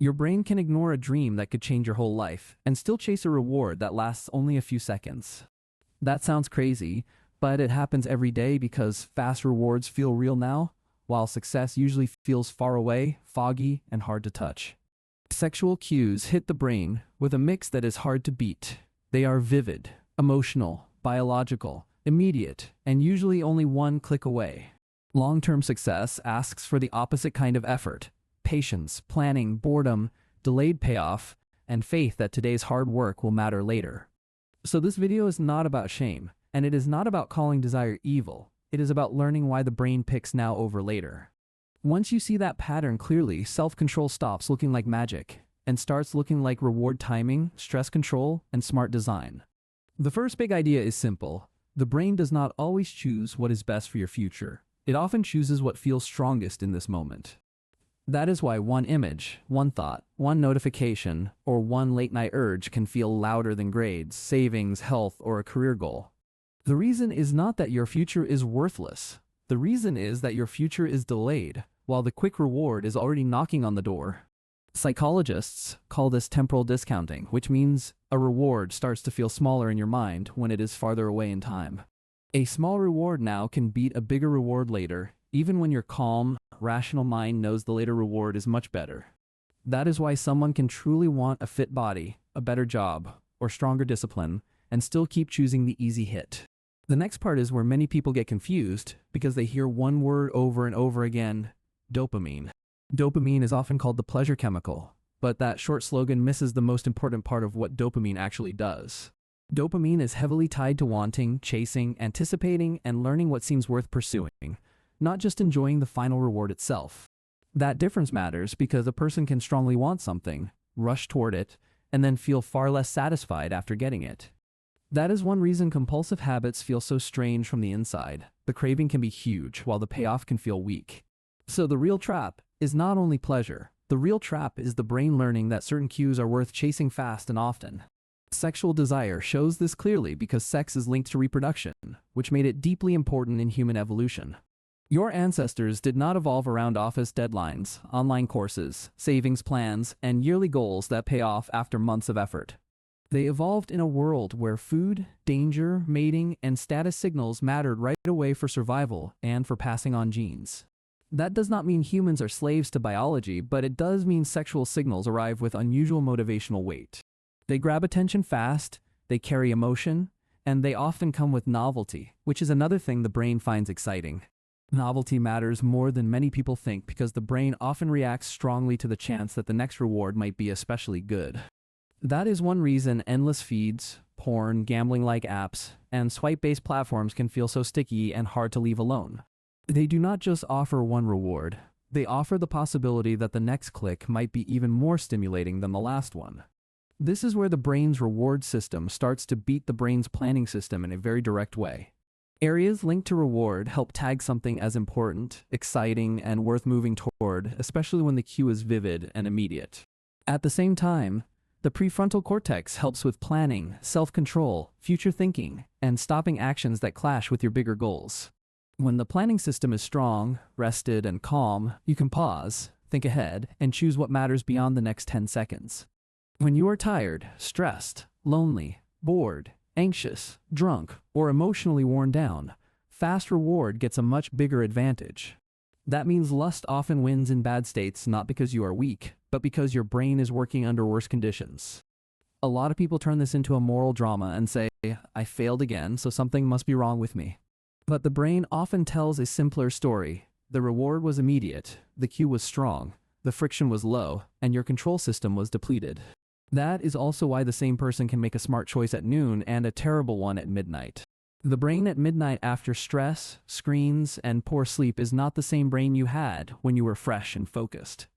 Your brain can ignore a dream that could change your whole life and still chase a reward that lasts only a few seconds. That sounds crazy, but it happens every day because fast rewards feel real now, while success usually feels far away, foggy, and hard to touch. Sexual cues hit the brain with a mix that is hard to beat. They are vivid, emotional, biological, immediate, and usually only one click away. Long-term success asks for the opposite kind of effort: patience, planning, boredom, delayed payoff, and faith that today's hard work will matter later. So this video is not about shame, and it is not about calling desire evil. It is about learning why the brain picks now over later. Once you see that pattern clearly, self-control stops looking like magic and starts looking like reward timing, stress control, and smart design. The first big idea is simple. The brain does not always choose what is best for your future. It often chooses what feels strongest in this moment. That is why one image, one thought, one notification, or one late-night urge can feel louder than grades, savings, health, or a career goal. The reason is not that your future is worthless. The reason is that your future is delayed, while the quick reward is already knocking on the door. Psychologists call this temporal discounting, which means a reward starts to feel smaller in your mind when it is farther away in time. A small reward now can beat a bigger reward later, even when your calm, rational mind knows the later reward is much better. That is why someone can truly want a fit body, a better job, or stronger discipline, and still keep choosing the easy hit. The next part is where many people get confused because they hear one word over and over again: dopamine. Dopamine is often called the pleasure chemical, but that short slogan misses the most important part of what dopamine actually does. Dopamine is heavily tied to wanting, chasing, anticipating, and learning what seems worth pursuing, not just enjoying the final reward itself. That difference matters because a person can strongly want something, rush toward it, and then feel far less satisfied after getting it. That is one reason compulsive habits feel so strange from the inside. The craving can be huge, while the payoff can feel weak. So the real trap is not only pleasure. The real trap is the brain learning that certain cues are worth chasing fast and often. Sexual desire shows this clearly because sex is linked to reproduction, which made it deeply important in human evolution. Your ancestors did not evolve around office deadlines, online courses, savings plans, and yearly goals that pay off after months of effort. They evolved in a world where food, danger, mating, and status signals mattered right away for survival and for passing on genes. That does not mean humans are slaves to biology, but it does mean sexual signals arrive with unusual motivational weight. They grab attention fast, they carry emotion, and they often come with novelty, which is another thing the brain finds exciting. Novelty matters more than many people think because the brain often reacts strongly to the chance that the next reward might be especially good. That is one reason endless feeds, porn, gambling-like apps, and swipe-based platforms can feel so sticky and hard to leave alone. They do not just offer one reward, they offer the possibility that the next click might be even more stimulating than the last one. This is where the brain's reward system starts to beat the brain's planning system in a very direct way. Areas linked to reward help tag something as important, exciting, and worth moving toward, especially when the cue is vivid and immediate. At the same time, the prefrontal cortex helps with planning, self-control, future thinking, and stopping actions that clash with your bigger goals. When the planning system is strong, rested, and calm, you can pause, think ahead, and choose what matters beyond the next 10 seconds. When you are tired, stressed, lonely, bored, anxious, drunk, or emotionally worn down, fast reward gets a much bigger advantage. That means lust often wins in bad states not because you are weak, but because your brain is working under worse conditions. A lot of people turn this into a moral drama and say, I failed again, so something must be wrong with me. But the brain often tells a simpler story. The reward was immediate, the cue was strong, the friction was low, and your control system was depleted. That is also why the same person can make a smart choice at noon and a terrible one at midnight. The brain at midnight after stress, screens, and poor sleep is not the same brain you had when you were fresh and focused.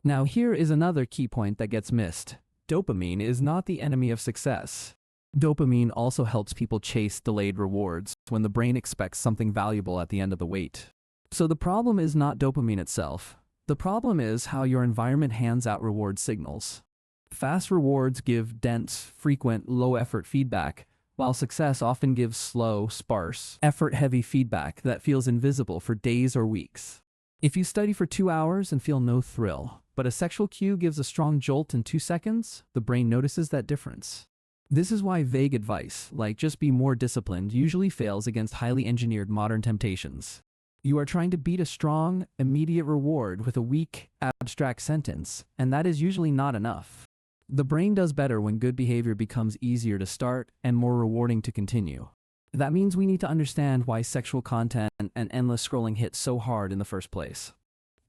Now here is another key point that gets missed. Dopamine is not the enemy of success. Dopamine also helps people chase delayed rewards when the brain expects something valuable at the end of the wait. So the problem is not dopamine itself. The problem is how your environment hands out reward signals. Fast rewards give dense, frequent, low-effort feedback, while success often gives slow, sparse, effort-heavy feedback that feels invisible for days or weeks. If you study for 2 hours and feel no thrill, but a sexual cue gives a strong jolt in 2 seconds, the brain notices that difference. This is why vague advice, like just be more disciplined, usually fails against highly engineered modern temptations. You are trying to beat a strong, immediate reward with a weak, abstract sentence, and that is usually not enough. The brain does better when good behavior becomes easier to start and more rewarding to continue. That means we need to understand why sexual content and endless scrolling hit so hard in the first place.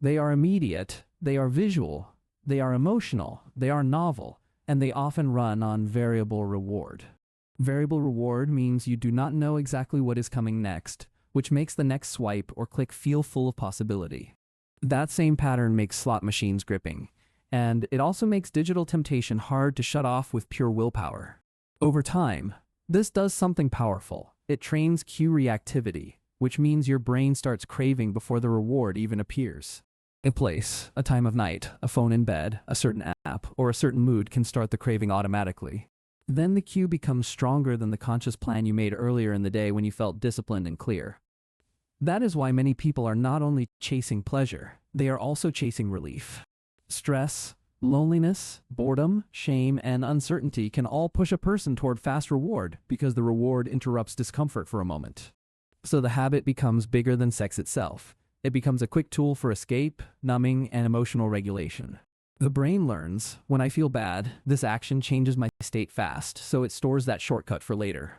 They are immediate, they are visual, they are emotional, they are novel, and they often run on variable reward. Variable reward means you do not know exactly what is coming next, which makes the next swipe or click feel full of possibility. That same pattern makes slot machines gripping, and it also makes digital temptation hard to shut off with pure willpower. Over time, this does something powerful. It trains cue reactivity, which means your brain starts craving before the reward even appears. A place, a time of night, a phone in bed, a certain app, or a certain mood can start the craving automatically. Then the cue becomes stronger than the conscious plan you made earlier in the day when you felt disciplined and clear. That is why many people are not only chasing pleasure, they are also chasing relief. Stress, loneliness, boredom, shame, and uncertainty can all push a person toward fast reward because the reward interrupts discomfort for a moment. So the habit becomes bigger than sex itself. It becomes a quick tool for escape, numbing, and emotional regulation. The brain learns, when I feel bad, this action changes my state fast, so it stores that shortcut for later.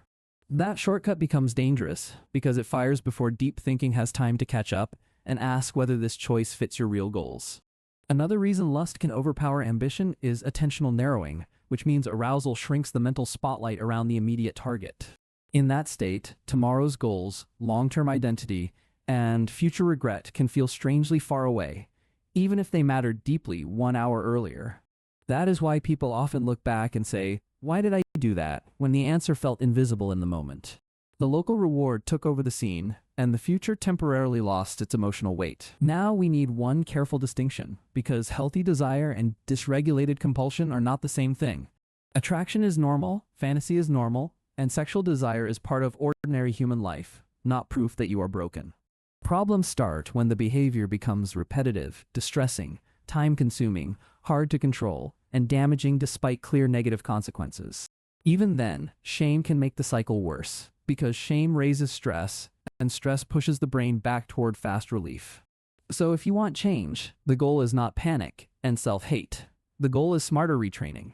That shortcut becomes dangerous because it fires before deep thinking has time to catch up and ask whether this choice fits your real goals. Another reason lust can overpower ambition is attentional narrowing, which means arousal shrinks the mental spotlight around the immediate target. In that state, tomorrow's goals, long-term identity, and future regret can feel strangely far away, even if they mattered deeply 1 hour earlier. That is why people often look back and say, "Why did I do that?" when the answer felt invisible in the moment. The local reward took over the scene, and the future temporarily lost its emotional weight. Now we need one careful distinction, because healthy desire and dysregulated compulsion are not the same thing. Attraction is normal, fantasy is normal, and sexual desire is part of ordinary human life, not proof that you are broken. Problems start when the behavior becomes repetitive, distressing, time-consuming, hard to control, and damaging despite clear negative consequences. Even then, shame can make the cycle worse, because shame raises stress, and stress pushes the brain back toward fast relief. So if you want change, the goal is not panic and self-hate. The goal is smarter retraining.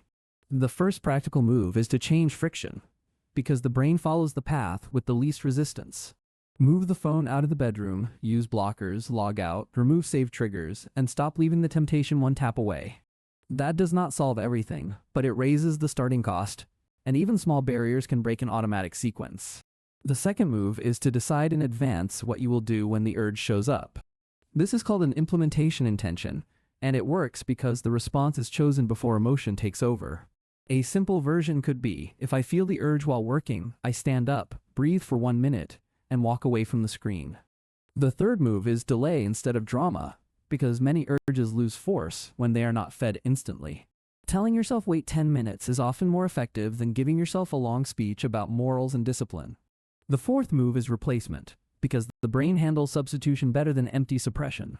The first practical move is to change friction, because the brain follows the path with the least resistance. Move the phone out of the bedroom, use blockers, log out, remove save triggers, and stop leaving the temptation one tap away. That does not solve everything, but it raises the starting cost, and even small barriers can break an automatic sequence. The second move is to decide in advance what you will do when the urge shows up. This is called an implementation intention, and it works because the response is chosen before emotion takes over. A simple version could be, if I feel the urge while working, I stand up, breathe for 1 minute, and walk away from the screen. The third move is delay instead of drama, because many urges lose force when they are not fed instantly. Telling yourself wait 10 minutes is often more effective than giving yourself a long speech about morals and discipline. The fourth move is replacement, because the brain handles substitution better than empty suppression.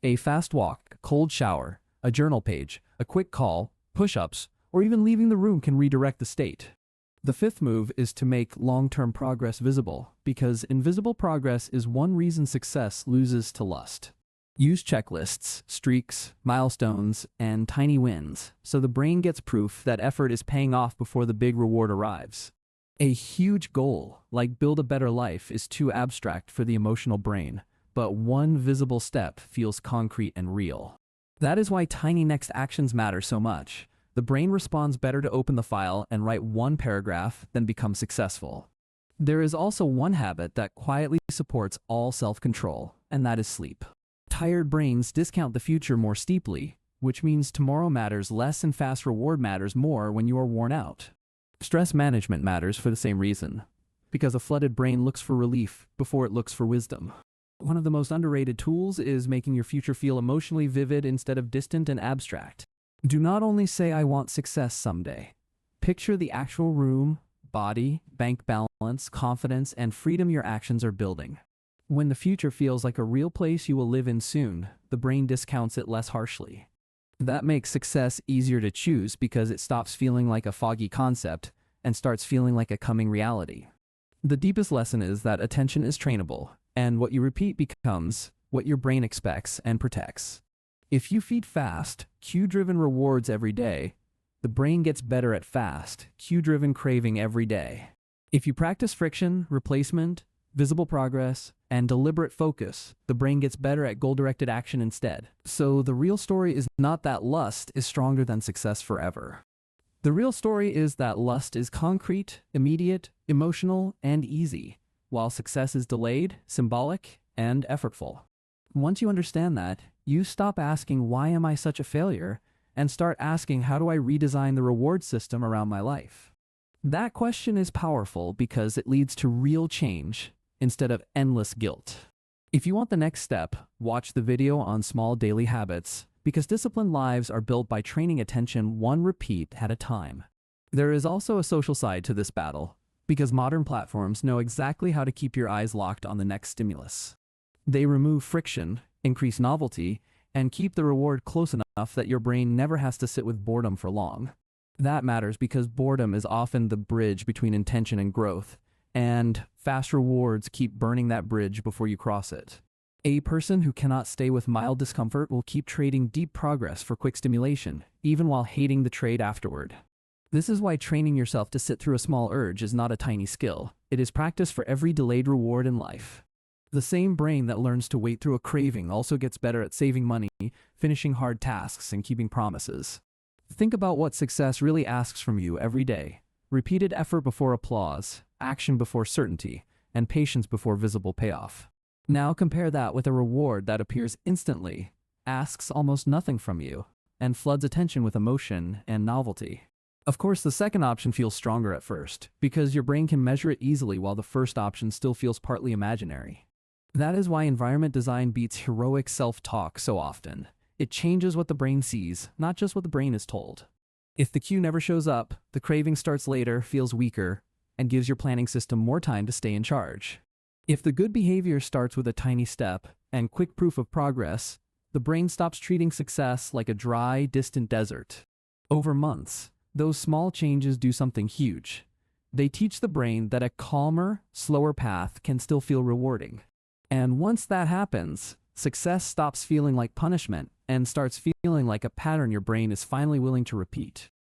A fast walk, cold shower, a journal page, a quick call, push-ups, or even leaving the room can redirect the state. The fifth move is to make long-term progress visible, because invisible progress is one reason success loses to lust. Use checklists, streaks, milestones, and tiny wins, so the brain gets proof that effort is paying off before the big reward arrives. A huge goal, like build a better life, is too abstract for the emotional brain, but one visible step feels concrete and real. That is why tiny next actions matter so much. The brain responds better to open the file and write one paragraph than become successful. There is also one habit that quietly supports all self-control, and that is sleep. Tired brains discount the future more steeply, which means tomorrow matters less and fast reward matters more when you are worn out. Stress management matters for the same reason, because a flooded brain looks for relief before it looks for wisdom. One of the most underrated tools is making your future feel emotionally vivid instead of distant and abstract. Do not only say I want success someday. Picture the actual room, body, bank balance, confidence, and freedom your actions are building. When the future feels like a real place you will live in soon, the brain discounts it less harshly. That makes success easier to choose because it stops feeling like a foggy concept and starts feeling like a coming reality. The deepest lesson is that attention is trainable, and what you repeat becomes what your brain expects and protects. If you feed fast, cue-driven rewards every day, the brain gets better at fast, cue-driven craving every day. If you practice friction, replacement, visible progress, and deliberate focus, the brain gets better at goal-directed action instead. So the real story is not that lust is stronger than success forever. The real story is that lust is concrete, immediate, emotional, and easy, while success is delayed, symbolic, and effortful. Once you understand that, you stop asking, why am I such a failure, and start asking, how do I redesign the reward system around my life? That question is powerful because it leads to real change instead of endless guilt. If you want the next step, watch the video on small daily habits, because disciplined lives are built by training attention one repeat at a time. There is also a social side to this battle, because modern platforms know exactly how to keep your eyes locked on the next stimulus. They remove friction, increase novelty, and keep the reward close enough that your brain never has to sit with boredom for long. That matters because boredom is often the bridge between intention and growth, and fast rewards keep burning that bridge before you cross it. A person who cannot stay with mild discomfort will keep trading deep progress for quick stimulation, even while hating the trade afterward. This is why training yourself to sit through a small urge is not a tiny skill. It is practice for every delayed reward in life. The same brain that learns to wait through a craving also gets better at saving money, finishing hard tasks, and keeping promises. Think about what success really asks from you every day. Repeated effort before applause, action before certainty, and patience before visible payoff. Now compare that with a reward that appears instantly, asks almost nothing from you, and floods attention with emotion and novelty. Of course, the second option feels stronger at first, because your brain can measure it easily while the first option still feels partly imaginary. That is why environment design beats heroic self-talk so often. It changes what the brain sees, not just what the brain is told. If the cue never shows up, the craving starts later, feels weaker, and gives your planning system more time to stay in charge. If the good behavior starts with a tiny step and quick proof of progress, the brain stops treating success like a dry, distant desert. Over months, those small changes do something huge. They teach the brain that a calmer, slower path can still feel rewarding. And once that happens, success stops feeling like punishment and starts feeling like a pattern your brain is finally willing to repeat.